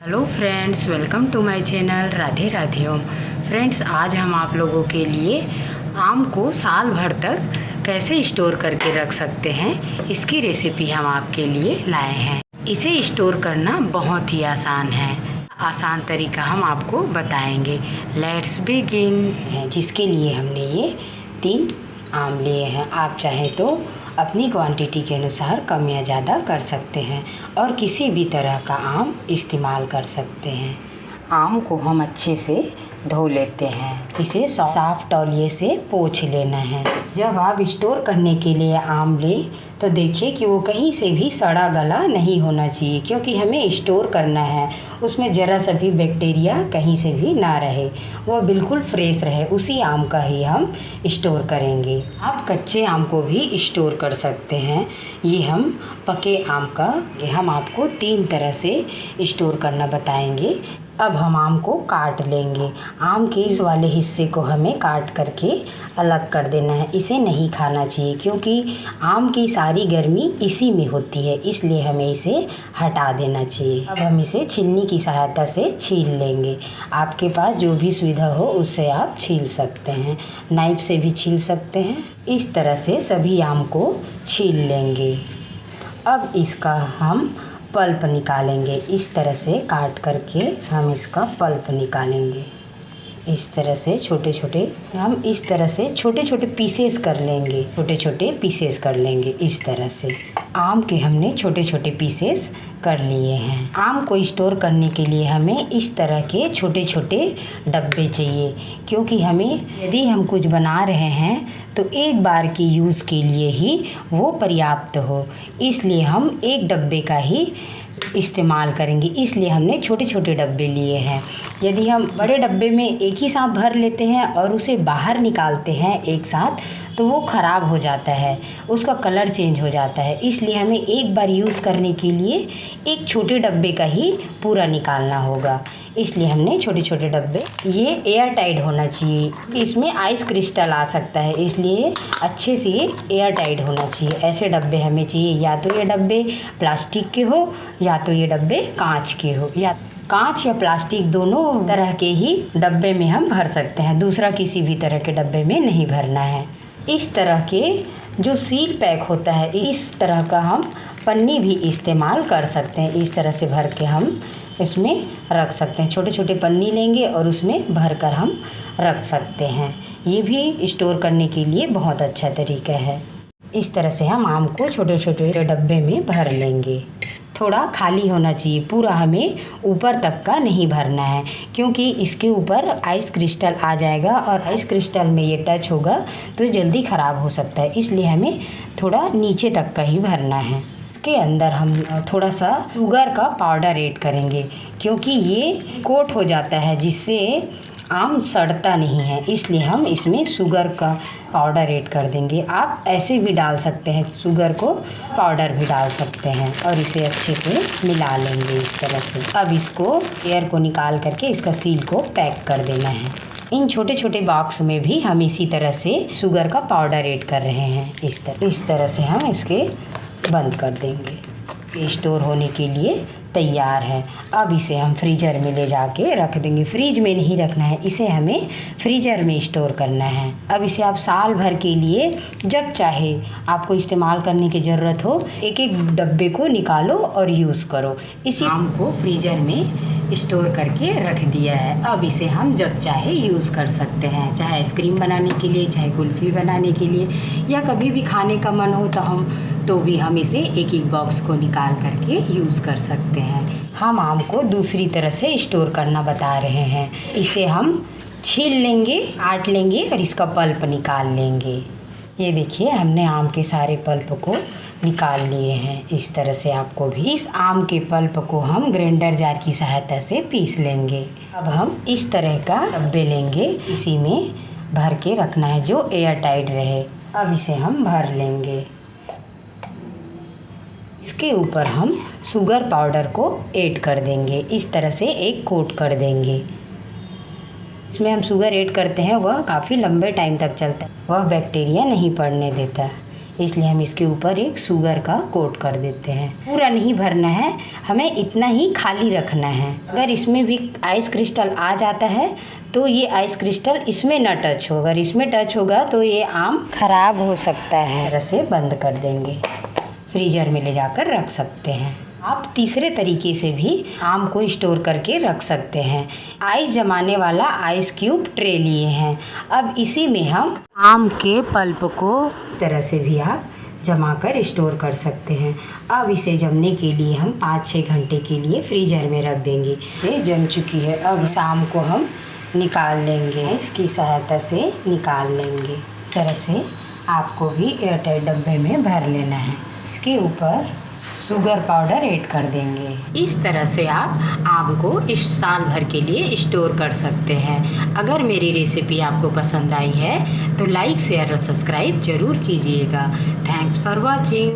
Hello friends, welcome to my channel Radhe Radhe Om. Friends, आज हम आप लोगों के लिए आम को साल भर तक कैसे स्टोर करके रख सकते हैं, इसकी रेसिपी हम आपके लिए लाए हैं। इसे स्टोर करना बहुत ही आसान है। आसान तरीका हम आपको बताएंगे। Let's begin. जिसके लिए हमने ये 3 आम लिए हैं। आप चाहें तो अपनी क्वांटिटी के अनुसार कम या ज़्यादा कर सकते हैं और किसी भी तरह का आम इस्तेमाल कर सकते हैं। आम को हम अच्छे से धो लेते हैं। इसे साफ तौलिए से पोंछ लेना है। जब आप स्टोर करने के लिए आम लें तो देखिए कि वो कहीं से भी सड़ा गला नहीं होना चाहिए, क्योंकि हमें स्टोर करना है। उसमें ज़रा सा भी बैक्टीरिया कहीं से भी ना रहे, वो बिल्कुल फ्रेश रहे। उसी आम का ही हम स्टोर करेंगे। आप कच्चे आम को भी स्टोर कर सकते हैं। ये हम पके आम का हम आपको 3 तरह से स्टोर करना बताएंगे। अब हम आम को काट लेंगे। आम के इस वाले हिस्से को हमें काट करके अलग कर देना है। इसे नहीं खाना चाहिए, क्योंकि आम की सारी गर्मी इसी में होती है, इसलिए हमें इसे हटा देना चाहिए। अब हम इसे छीलनी की सहायता से छील लेंगे। आपके पास जो भी सुविधा हो उससे आप छील सकते हैं। नाइफ से भी छील सकते हैं। इस तरह से सभी आम को छील लेंगे। अब इसका हम पल्प निकालेंगे। इस तरह से काट करके हम इसका पल्प निकालेंगे। इस तरह से छोटे छोटे पीसेस कर लेंगे। इस तरह से आम के हमने छोटे छोटे पीसेस कर लिए हैं। आम को स्टोर करने के लिए हमें इस तरह के छोटे छोटे डब्बे चाहिए, क्योंकि हमें यदि हम कुछ बना रहे हैं तो एक बार की यूज़ के लिए ही वो पर्याप्त हो, इसलिए हम एक डब्बे का ही इस्तेमाल करेंगे। इसलिए हमने छोटे छोटे डब्बे लिए हैं। यदि हम बड़े डब्बे में एक ही साथ भर लेते हैं और उसे बाहर निकालते हैं एक साथ, तो वो ख़राब हो जाता है, उसका कलर चेंज हो जाता है। इसलिए हमें एक बार यूज़ करने के लिए एक छोटे डब्बे का ही पूरा निकालना होगा। इसलिए हमने छोटे छोटे डब्बे, ये एयर टाइट होना चाहिए कि इसमें आइस क्रिस्टल आ सकता है, इसलिए अच्छे से ये एयर टाइट होना चाहिए। ऐसे डब्बे हमें चाहिए। या तो ये डब्बे प्लास्टिक के हो या तो ये डब्बे कांच के हो। या कांच या प्लास्टिक दोनों तरह के ही डब्बे में हम भर सकते हैं। दूसरा किसी भी तरह के डब्बे में नहीं भरना है। इस तरह के जो सील पैक होता है, इस तरह का हम पन्नी भी इस्तेमाल कर सकते हैं। इस तरह से भर के हम इसमें रख सकते हैं। छोटे छोटे पन्नी लेंगे और उसमें भरकर हम रख सकते हैं। ये भी स्टोर करने के लिए बहुत अच्छा तरीका है। इस तरह से हम आम को छोटे छोटे डब्बे में भर लेंगे। थोड़ा खाली होना चाहिए, पूरा हमें ऊपर तक का नहीं भरना है, क्योंकि इसके ऊपर आइस क्रिस्टल आ जाएगा और आइस क्रिस्टल में ये टच होगा तो जल्दी ख़राब हो सकता है। इसलिए हमें थोड़ा नीचे तक का ही भरना है। इसके अंदर हम थोड़ा सा शुगर का पाउडर ऐड करेंगे, क्योंकि ये कोट हो जाता है जिससे आम सड़ता नहीं है। इसलिए हम इसमें शुगर का पाउडर ऐड कर देंगे। आप ऐसे भी डाल सकते हैं, शुगर को पाउडर भी डाल सकते हैं और इसे अच्छे से मिला लेंगे इस तरह से। अब इसको एयर को निकाल करके इसका सील को पैक कर देना है। इन छोटे छोटे बॉक्स में भी हम इसी तरह से शुगर का पाउडर ऐड कर रहे हैं। इस तरह से हम इसके बंद कर देंगे। स्टोर होने के लिए तैयार है। अब इसे हम फ्रीज़र में ले जाके रख देंगे। फ्रीज में नहीं रखना है, इसे हमें फ्रीज़र में स्टोर करना है। अब इसे आप साल भर के लिए जब चाहे आपको इस्तेमाल करने की ज़रूरत हो, एक एक डब्बे को निकालो और यूज़ करो। इसी आम को फ्रीज़र में स्टोर करके रख दिया है। अब इसे हम जब चाहे यूज़ कर सकते हैं, चाहे आइसक्रीम बनाने के लिए, चाहे कुल्फ़ी बनाने के लिए, या कभी भी खाने का मन हो तो भी हम इसे एक एक बॉक्स को निकाल करके यूज़ कर सकते हैं। हम आम को दूसरी तरह से स्टोर करना बता रहे हैं। इसे हम छील लेंगे, काट लेंगे और इसका पल्प निकाल लेंगे। ये देखिए, हमने आम के सारे पल्प को निकाल लिए हैं। इस तरह से आपको भी इस आम के पल्प को हम ग्राइंडर जार की सहायता से पीस लेंगे। अब हम इस तरह का डब्बे लेंगे, इसी में भर के रखना है जो एयर टाइट रहे। अब इसे हम भर लेंगे। इसके ऊपर हम शुगर पाउडर को ऐड कर देंगे। इस तरह से एक कोट कर देंगे। इसमें हम शुगर ऐड करते हैं, वह काफ़ी लंबे टाइम तक चलता है, वह बैक्टीरिया नहीं पड़ने देता। इसलिए हम इसके ऊपर एक शुगर का कोट कर देते हैं। पूरा नहीं भरना है, हमें इतना ही खाली रखना है। अगर इसमें भी आइस क्रिस्टल आ जाता है तो ये आइस क्रिस्टल इसमें न टच हो, अगर इसमें टच होगा तो ये आम खराब हो सकता है। इस तरह से बंद कर देंगे, फ्रीजर में ले जाकर रख सकते हैं। आप तीसरे तरीके से भी आम को स्टोर करके रख सकते हैं। आइस जमाने वाला आइस क्यूब ट्रे लिए हैं। अब इसी में हम आम के पल्प को इस तरह से भी आप जमा कर स्टोर कर सकते हैं। अब इसे जमने के लिए हम 5-6 घंटे के लिए फ्रीजर में रख देंगे। इसे जम चुकी है। अब इस आम को हम निकाल लेंगे, इसकी सहायता से निकाल लेंगे। इस तरह से आपको भी एयरटाइट डब्बे में भर लेना है। इसके ऊपर शुगर पाउडर ऐड कर देंगे। इस तरह से आप आम को इस साल भर के लिए स्टोर कर सकते हैं। अगर मेरी रेसिपी आपको पसंद आई है तो लाइक शेयर और सब्सक्राइब जरूर कीजिएगा। Thanks for watching.